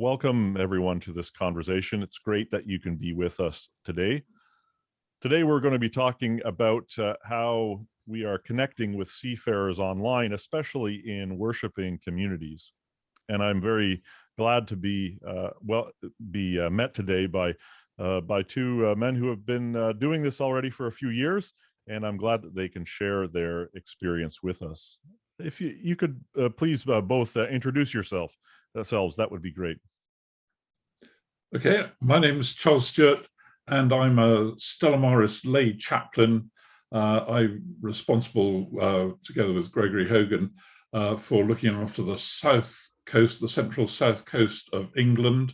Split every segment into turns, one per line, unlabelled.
welcome everyone to this conversation. It's great that you can be with us today. Today, we're going to be talking about how we are connecting with seafarers online, especially in worshiping communities. And I'm very glad to be met today by two men who have been doing this already for a few years, and I'm glad that they can share their experience with us. If you could please both introduce yourselves, that would be great.
Okay, my name is Charles Stewart, and I'm a Stella Maris lay chaplain. I'm responsible, together with Gregory Hogan, for looking after the south coast, the central south coast of England,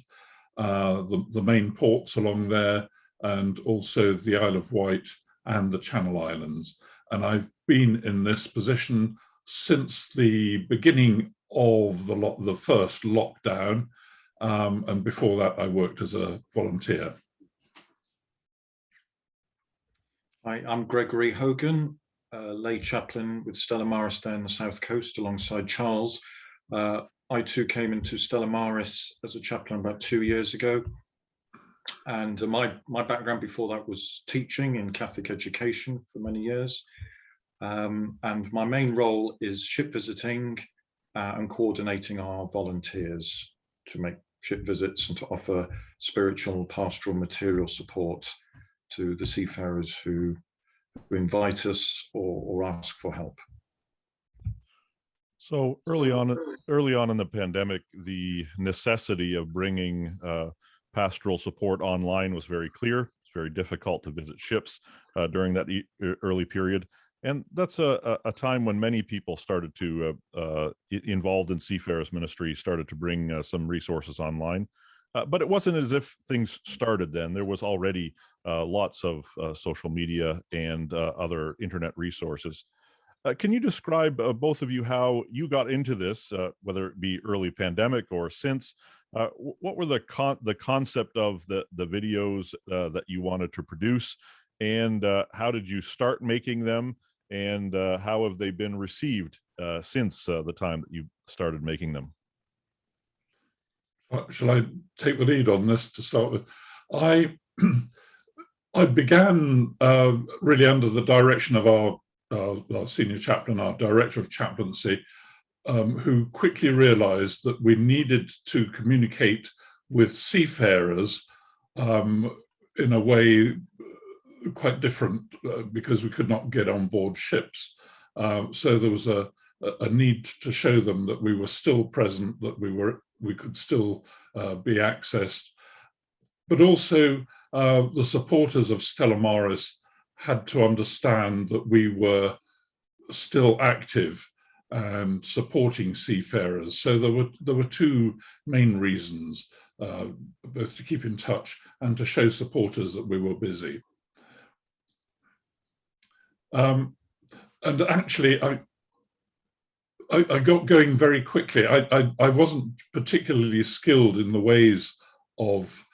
the main ports along there, and also the Isle of Wight and the Channel Islands. And I've been in this position since the beginning of the first lockdown, and before that I worked as a volunteer.
Hi, I'm Gregory Hogan, lay chaplain with Stella Maris there on the south coast alongside Charles. I too came into Stella Maris as a chaplain about 2 years ago, and my background before that was teaching in Catholic education for many years, and my main role is ship visiting and coordinating our volunteers to make ship visits and to offer spiritual and pastoral material support to the seafarers who invite us or ask for help.
So early on in the pandemic, the necessity of bringing pastoral support online was very clear. It's very difficult to visit ships during that early period. And that's a time when many people started to, involved in seafarers ministry, started to bring some resources online. But it wasn't as if things started then. There was already lots of social media and other internet resources. Can you describe, both of you, how you got into this, whether it be early pandemic or since? What were the concept of the videos that you wanted to produce, and how did you start making them, and how have they been received since the time that you started making them?
Shall I take the lead on this to start with? I began really under the direction of our senior chaplain, our director of chaplaincy, who quickly realized that we needed to communicate with seafarers in a way quite different, because we could not get on board ships. So there was a need to show them that we were still present, that we could still be accessed. But also the supporters of Stella Maris had to understand that we were still active and supporting seafarers. So there were two main reasons, both to keep in touch and to show supporters that we were busy. And actually, I got going very quickly. I wasn't particularly skilled in the ways of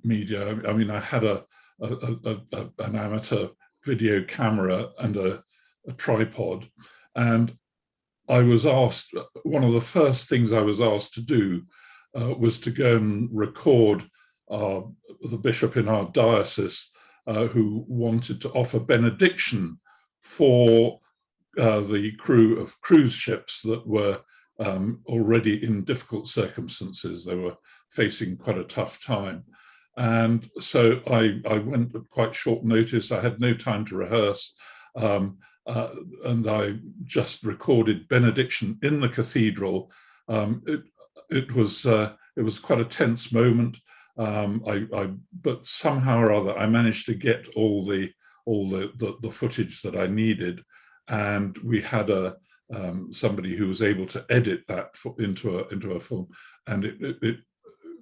media. I mean, I had an amateur video camera and a tripod, and I was asked, one of the first things I was asked to do was to go and record the bishop in our diocese, who wanted to offer benediction for the crew of cruise ships that were already in difficult circumstances. They were facing quite a tough time. And so I went at quite short notice. I had no time to rehearse. And I just recorded benediction in the cathedral. It was quite a tense moment. But somehow or other, I managed to get all the footage that I needed, and we had somebody who was able to edit that into a film, and it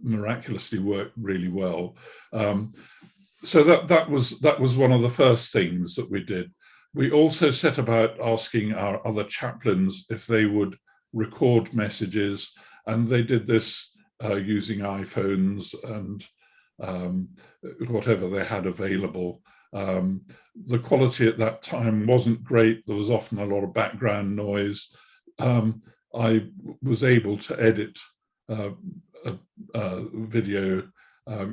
miraculously worked really well. So that was one of the first things that we did. We also set about asking our other chaplains if they would record messages, and they did this using iPhones and whatever they had available. The quality at that time wasn't great. There was often a lot of background noise. I was able to edit video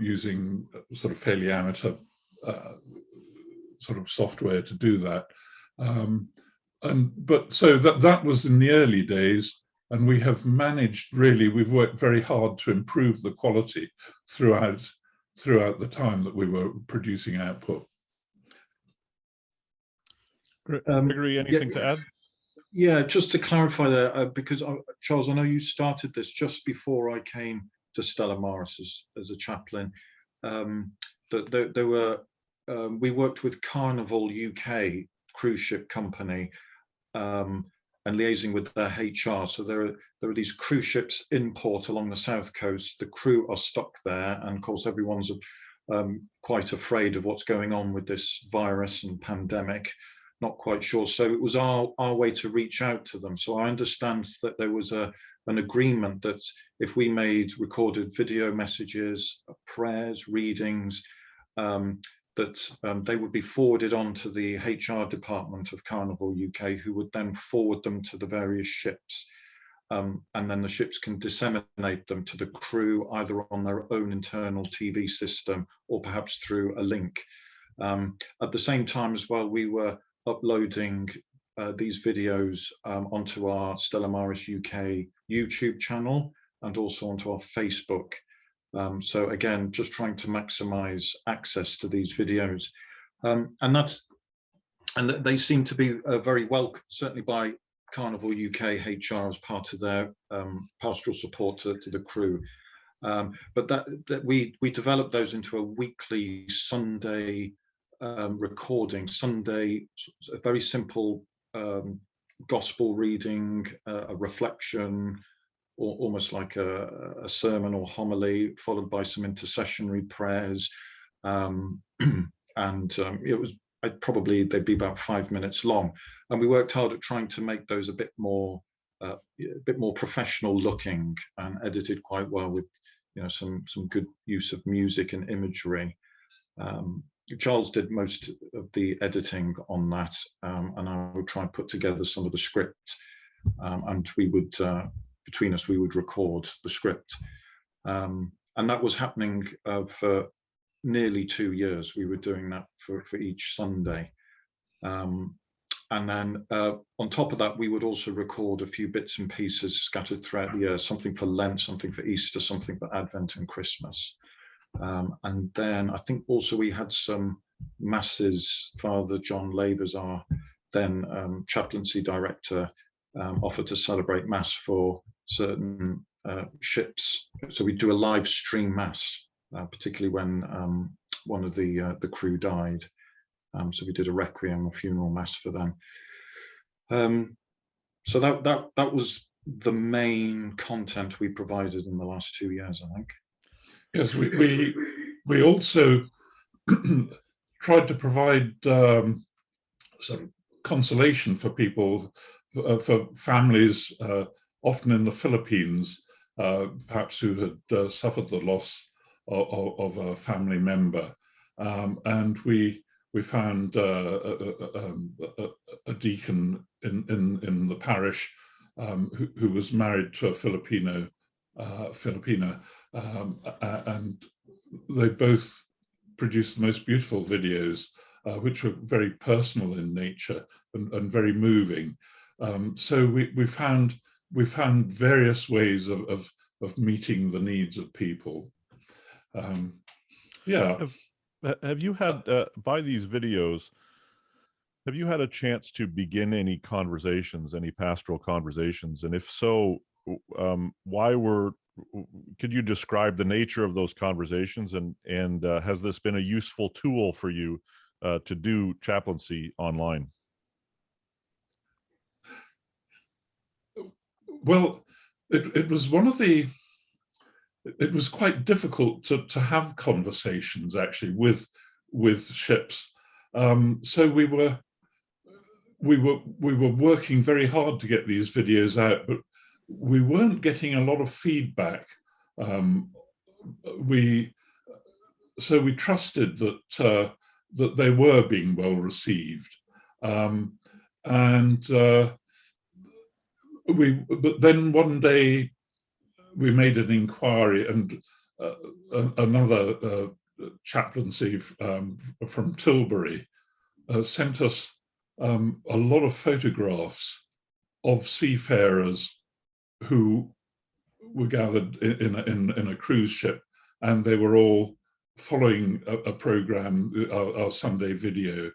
using sort of fairly amateur sort of software to do that. But so that was in the early days, and we have managed, really, we've worked very hard to improve the quality throughout the time that we were producing output.
Gregory, anything to add?
Yeah, just to clarify there, because Charles, I know you started this just before I came to Stella Maris as a chaplain. We worked with Carnival UK cruise ship company and liaising with their HR. So there are these cruise ships in port along the south coast. The crew are stuck there, and of course everyone's quite afraid of what's going on with this virus and pandemic. Not quite sure. So it was our way to reach out to them. So I understand that there was an agreement that if we made recorded video messages, prayers, readings, that they would be forwarded on to the HR department of Carnival UK, who would then forward them to the various ships. And then the ships can disseminate them to the crew, either on their own internal TV system or perhaps through a link. At the same time as well, we were uploading these videos onto our Stella Maris UK YouTube channel and also onto our Facebook. So again, just trying to maximize access to these videos. And they seem to be very welcome, certainly by Carnival UK HR as part of their pastoral support to the crew. But that we developed those into a weekly Sunday recording, a very simple gospel reading, a reflection, or almost like a sermon or homily, followed by some intercessionary prayers. It was they'd be about 5 minutes long, and we worked hard at trying to make those a bit more professional looking, and edited quite well with some good use of music and imagery. Charles did most of the editing on that, and I would try and put together some of the script, and we would between us we would record the script, and that was happening for nearly 2 years. We were doing that for each Sunday, and then on top of that we would also record a few bits and pieces scattered throughout the year, something for Lent, something for Easter, something for Advent and Christmas. And then I think also we had some masses. Father John Lavers, our then chaplaincy director, offered to celebrate mass for certain ships. So we do a live stream mass, particularly when one of the crew died. So we did a requiem, a funeral mass for them. So that was the main content we provided in the last 2 years, I think.
Yes, we also tried to provide some consolation for people, for families, often in the Philippines, perhaps who had suffered the loss of a family member, and we found a deacon in the parish who was married to a Filipina, and they both produced the most beautiful videos, which were very personal in nature and very moving. So we found various ways of meeting the needs of people. Yeah.
Have you had by these videos? Have you had a chance to begin any conversations, any pastoral conversations? And if so, could you describe the nature of those conversations, and has this been a useful tool for you to do chaplaincy online?
Well, it was it was quite difficult to have conversations actually with ships. So we were working very hard to get these videos out, but we weren't getting a lot of feedback. So we trusted that they were being well received, but then one day we made an inquiry, and another chaplaincy from Tilbury sent us a lot of photographs of seafarers who were gathered in a cruise ship, and they were all following a program, our Sunday video.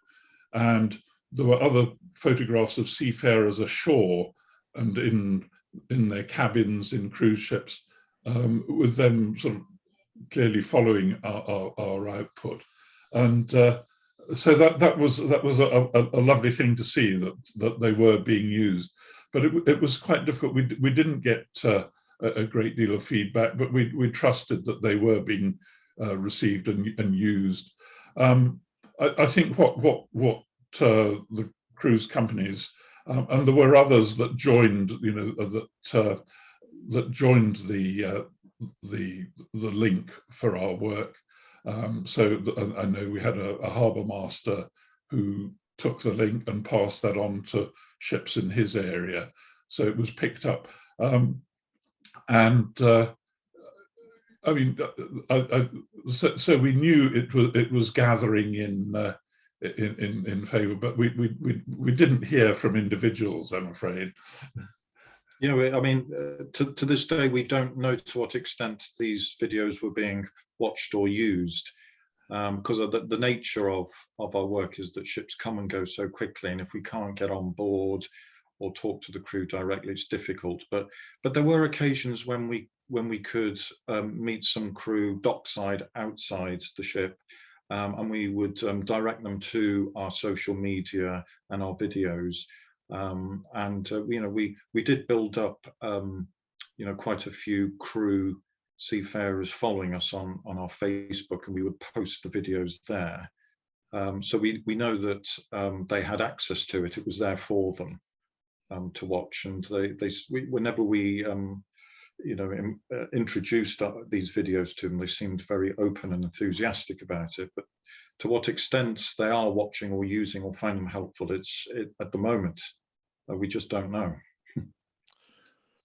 And there were other photographs of seafarers ashore and in their cabins in cruise ships, with them sort of clearly following our output. And so that was a lovely thing to see, that they were being used. But it was quite difficult. We didn't get a great deal of feedback, but we trusted that they were being received and used. I think what the cruise companies, and there were others that joined, that joined the link for our work. So I know we had a harbour master who took the link and passed that on to ships in his area, so it was picked up. I mean, so we knew it was gathering in favour, but we didn't hear from individuals, I'm afraid.
Yeah, I mean, to this day, we don't know to what extent these videos were being watched or used, because of the nature of our work is that ships come and go so quickly, and if we can't get on board or talk to the crew directly, it's difficult. But there were occasions when we could meet some crew dockside outside the ship, and we would direct them to our social media and our videos. We did build up quite a few crew seafarers following us on our Facebook, and we would post the videos there. So we know that they had access to it. It was there for them to watch, and whenever we introduced these videos to them, they seemed very open and enthusiastic about it. But to what extent they are watching or using or find them helpful, at the moment, we just don't know.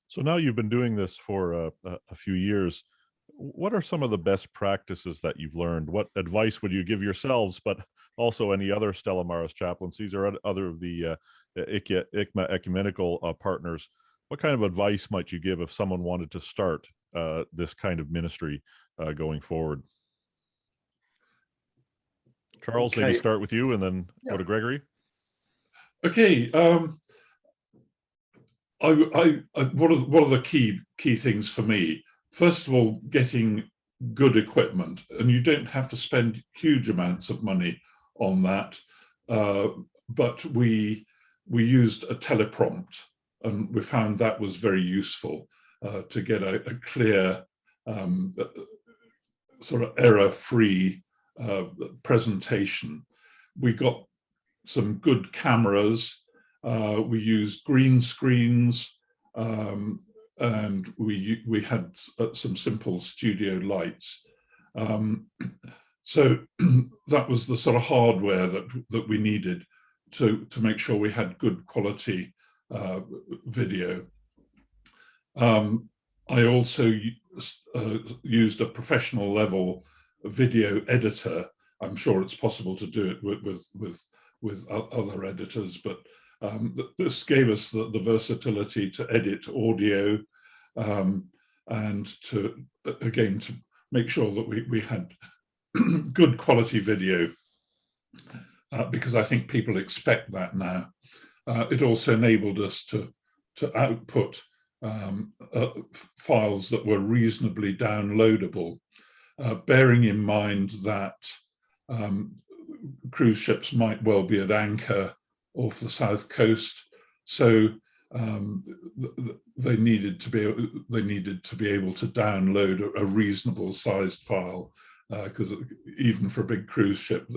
So now you've been doing this for a few years. What are some of the best practices that you've learned? What advice would you give yourselves, but also any other Stella Maris chaplaincies or other of the ICMA ecumenical partners? What kind of advice might you give if someone wanted to start this kind of ministry going forward? Charles,
Okay.
maybe start with you and then go to Gregory.
Okay. What are the key things for me? First of all, getting good equipment, and you don't have to spend huge amounts of money on that. But we used a teleprompt, and we found that was very useful to get a clear, sort of error-free presentation. We got some good cameras. We used green screens, and we had some simple studio lights. So that was the sort of hardware that we needed to make sure we had good quality video. I also used a professional level video editor. I'm sure it's possible to do it with other editors, but this gave us the versatility to edit audio, and to make sure that we had good quality video, because I think people expect that now. It also enabled us to output files that were reasonably downloadable, bearing in mind that cruise ships might well be at anchor off the south coast, so they needed to be able to download a reasonable sized file, because even for a big cruise ship,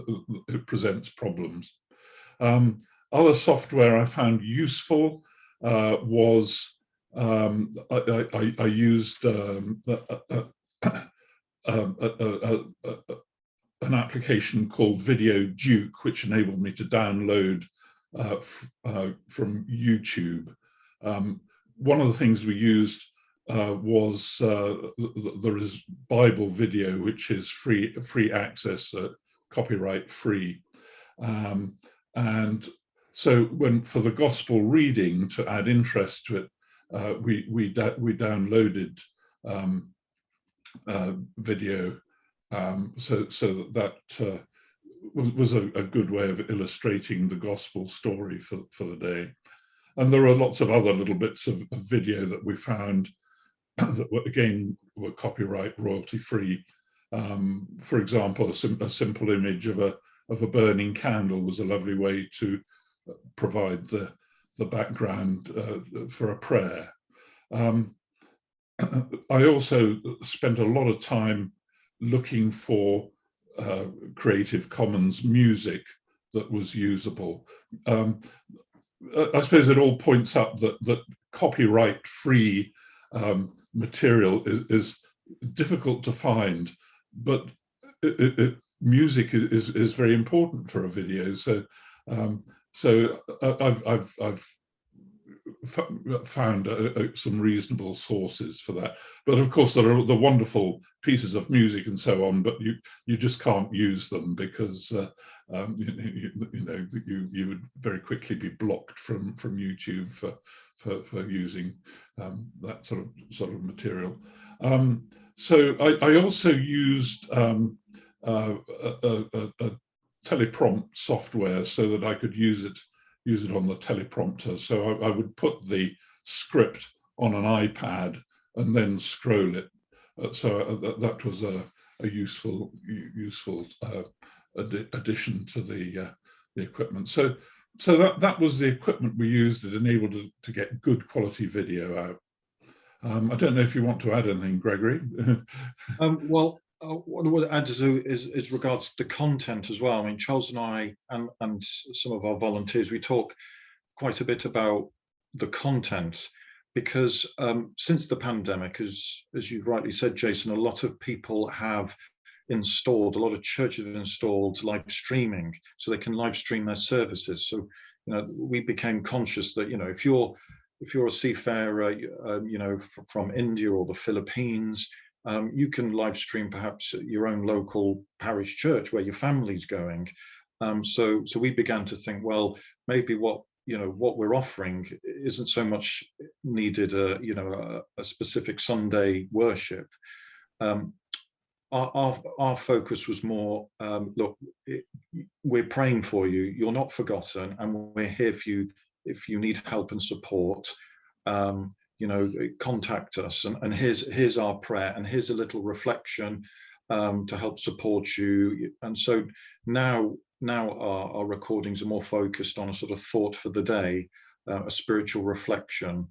it presents problems. Other software I found useful was I used an application called Video Duke, which enabled me to download from YouTube. One of the things we used there is Bible video, which is free access, copyright free, and so for the gospel reading, to add interest to it, we downloaded video, so that was a good way of illustrating the gospel story for the day. And there are lots of other little bits of video that we found that were copyright royalty free. For example, a simple image of a burning candle was a lovely way to provide the background for a prayer. I also spent a lot of time looking for Creative Commons music that was usable. I suppose it all points up that copyright-free material is difficult to find, but music is very important for a video. So I've found some reasonable sources for that. But of course, there are the wonderful pieces of music and so on, but you just can't use them because you would very quickly be blocked from YouTube for using that sort of material. So I also used a teleprompt software so that I could use it on the teleprompter. So I would put the script on an iPad and then scroll it. So that was a useful addition to the equipment. So that was the equipment we used that enabled to get good quality video out. I don't know if you want to add anything, Gregory.
Well, what I would add is regards to the content as well. I mean, Charles and I and some of our volunteers, we talk quite a bit about the content, because since the pandemic, as you rightly said, Jason, a lot of people have installed, a lot of churches have installed live streaming, so they can live stream their services. So, we became conscious that, if you're a seafarer, from India or the Philippines, you can live stream perhaps your own local parish church where your family's going. So we began to think, well, maybe what we're offering isn't so much needed a specific Sunday worship. Our focus was more, look, we're praying for you. You're not forgotten, and we're here for you if you need help and support. Contact us, and here's our prayer, and here's a little reflection to help support you. And so now our recordings are more focused on a sort of thought for the day, a spiritual reflection,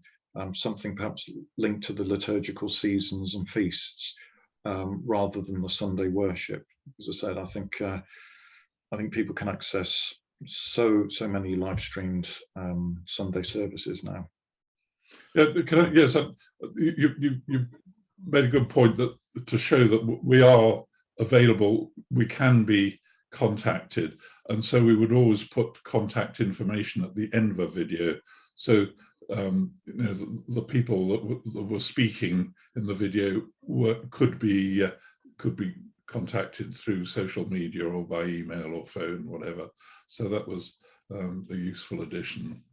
something perhaps linked to the liturgical seasons and feasts, rather than the Sunday worship. As I said, I think people can access so many live streamed Sunday services now.
Yeah, yes, you made a good point, that to show that we are available, we can be contacted, and so we would always put contact information at the end of a video. So the people that were speaking in the video could be contacted through social media or by email or phone, whatever. So that was a useful addition.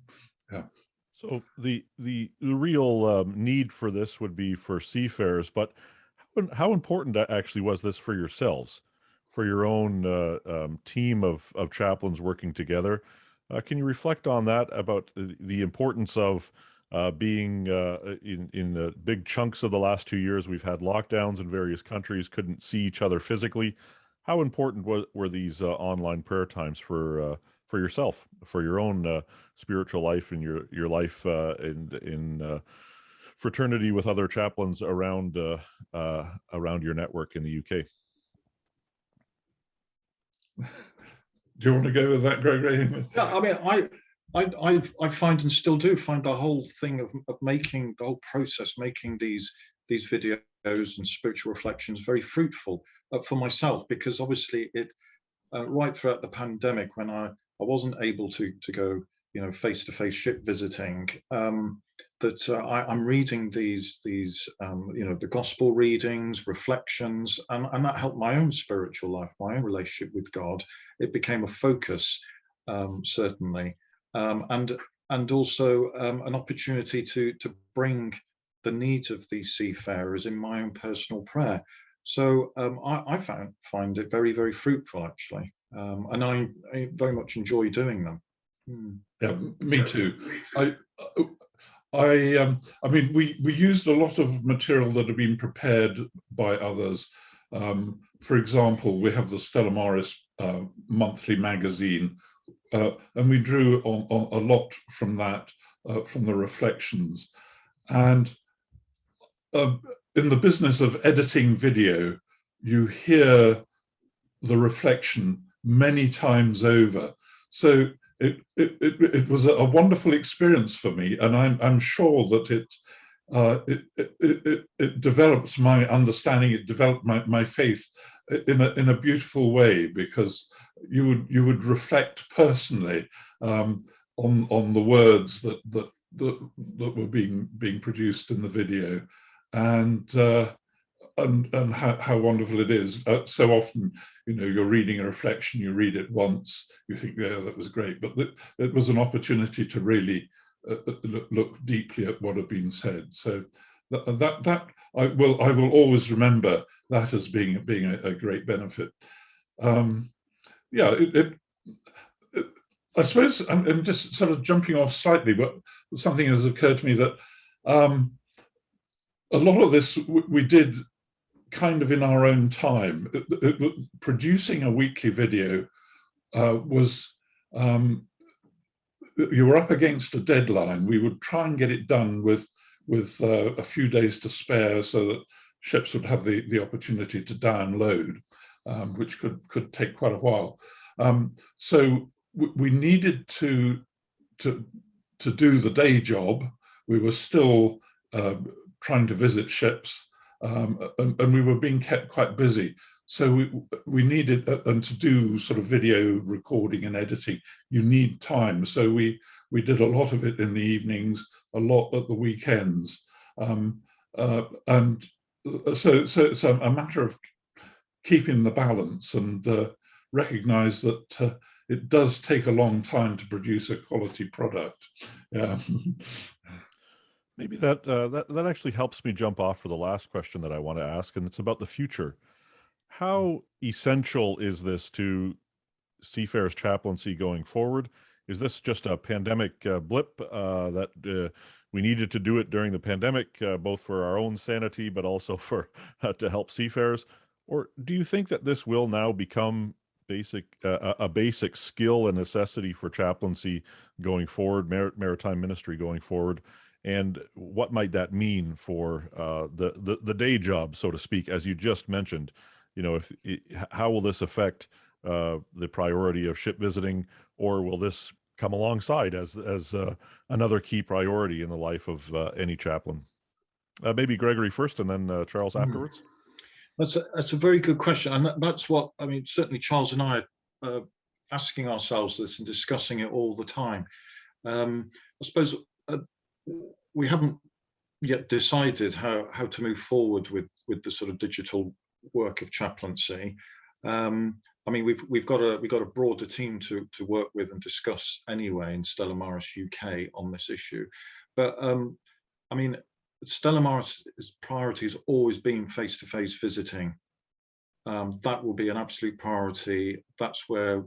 Yeah.
So the real need for this would be for seafarers, but how important actually was this for yourselves, for your own team of chaplains working together? Can you reflect on that, about the importance of being in the big chunks of the last 2 years? We've had lockdowns in various countries, couldn't see each other physically. How important were these online prayer times for yourself, for your own spiritual life and your life in fraternity with other chaplains around your network in the UK?
Do you want to go with that, Gregory?
Yeah, I mean, I find, and still do find, the whole thing of making the whole process, making these videos and spiritual reflections very fruitful for myself, because obviously it right throughout the pandemic, when I wasn't able to go face-to-face ship visiting, I'm reading these the gospel readings, reflections, and that helped my own spiritual life, my own relationship with God. It became a focus, certainly, and also an opportunity to bring the needs of these seafarers in my own personal prayer. So I find it very, very fruitful, actually, and I very much enjoy doing them.
Yeah, me too. I mean, we used a lot of material that had been prepared by others. For example, we have the Stella Maris monthly magazine, and we drew on a lot from that, from the reflections. And in the business of editing video, you hear the reflection many times over. So it was a wonderful experience for me, and I'm sure that it developed my understanding. It developed my faith in a beautiful way, because you would reflect personally on the words that were being produced in the video, and how wonderful it is. So often, you're reading a reflection, you read it once, you think, yeah, that was great, but it was an opportunity to really look deeply at what had been said. So that I will always remember that as being a great benefit. Yeah, I suppose I'm just sort of jumping off slightly, but something has occurred to me that a lot of this we did kind of in our own time. Producing a weekly video was, you were up against a deadline. We would try and get it done with a few days to spare, so that ships would have the opportunity to download, which could take quite a while. So we needed to do the day job. We were still trying to visit ships, and we were being kept quite busy. So we needed, and to do sort of video recording and editing, you need time. So we did a lot of it in the evenings, a lot at the weekends, and so it's a matter of keeping the balance, and recognize that it does take a long time to produce a quality product. Yeah.
Maybe that actually helps me jump off for the last question that I want to ask, and it's about the future. How essential is this to Seafarers chaplaincy going forward? Is this just a pandemic blip that we needed to do it during the pandemic, both for our own sanity, but also for to help seafarers? Or do you think that this will now become a basic skill and necessity for chaplaincy going forward, maritime ministry going forward? And what might that mean for the day job, so to speak, as you just mentioned? How will this affect the priority of ship visiting, or will this come alongside as another key priority in the life of any chaplain? Maybe Gregory first, and then Charles afterwards.
That's a very good question, and that's what I mean. Certainly, Charles and I are asking ourselves this and discussing it all the time. I suppose we haven't yet decided how to move forward with the sort of digital work of chaplaincy. I mean, we've got a broader team to work with and discuss anyway in Stella Maris UK on this issue. But I mean, Stella Maris' priority has always been face-to-face visiting. That will be an absolute priority. That's where,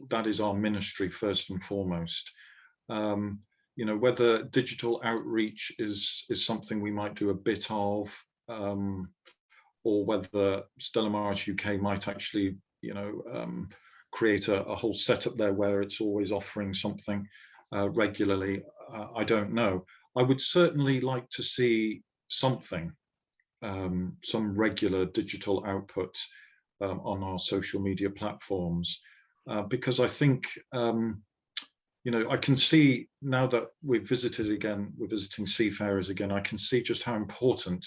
that is our ministry first and foremost. Whether digital outreach is something we might do a bit of, or whether Stella Maris UK might actually, create a whole setup there where it's always offering something regularly, I don't know. I would certainly like to see something, some regular digital output on our social media platforms, because I think, I can see now that we're visiting seafarers again, I can see just how important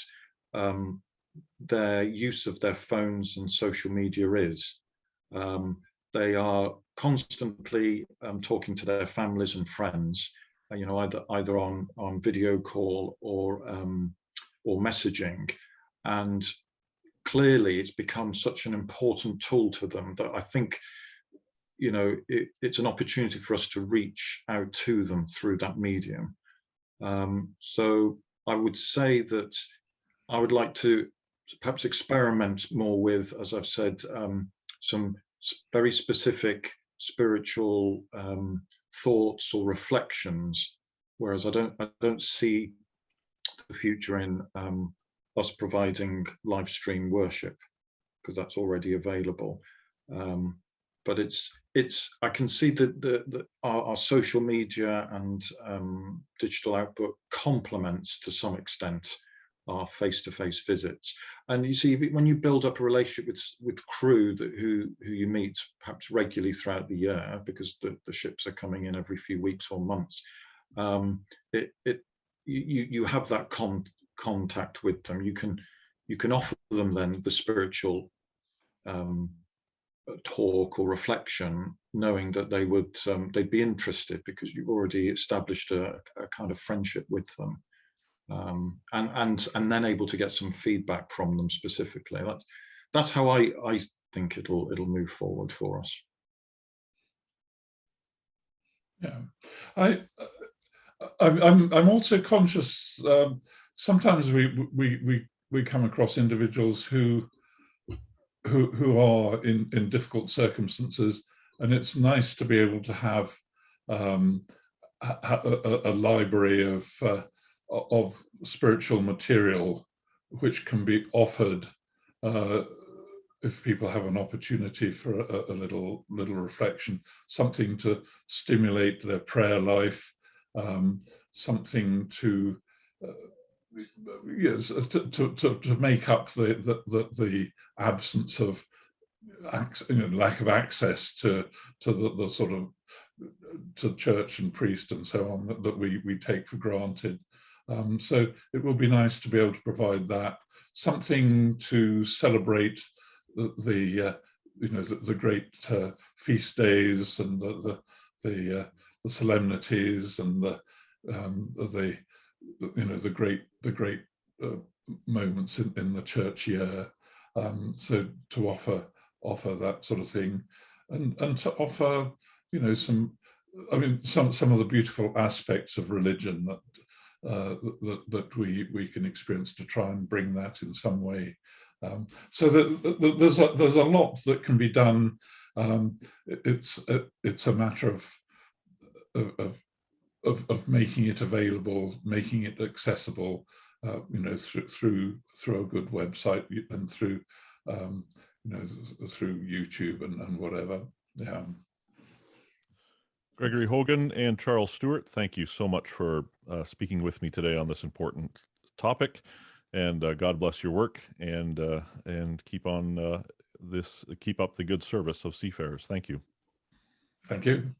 their use of their phones and social media is. They are constantly talking to their families and friends. you know, either on video call or messaging, and clearly it's become such an important tool to them that I think, you know, it's an opportunity for us to reach out to them through that medium. So I would say that I would like to perhaps experiment more with, as I've said, some very specific spiritual thoughts or reflections, whereas I don't see the future in us providing live stream worship, because that's already available. But I can see that our social media and digital output complements to some extent our face-to-face visits. And you see, when you build up a relationship with crew who you meet perhaps regularly throughout the year, because the ships are coming in every few weeks or months, you have that contact with them. You can offer them then the spiritual talk or reflection, knowing that they'd be interested because you've already established a kind of friendship with them, and then able to get some feedback from them specifically. That's how I think it'll move forward for us.
Yeah, I'm also conscious. Sometimes we come across individuals who are in difficult circumstances, and it's nice to be able to have a library of spiritual material which can be offered if people have an opportunity for a little reflection, something to stimulate their prayer life, something to yes, to make up the absence of lack of access to the sort of to church and priest and so on that we take for granted. So it would be nice to be able to provide that, something to celebrate the great feast days and the solemnities and the great moments in the church year. So to offer that sort of thing, and to offer some of the beautiful aspects of religion that we can experience, to try and bring that in some way. So there's a lot that can be done. It's a matter of making it available, making it accessible, through a good website and through through YouTube and whatever. Yeah.
Gregory Hogan and Charles Stewart, thank you so much for speaking with me today on this important topic, and God bless your work, and keep on keep up the good service of Seafarers. Thank you.
Thank you.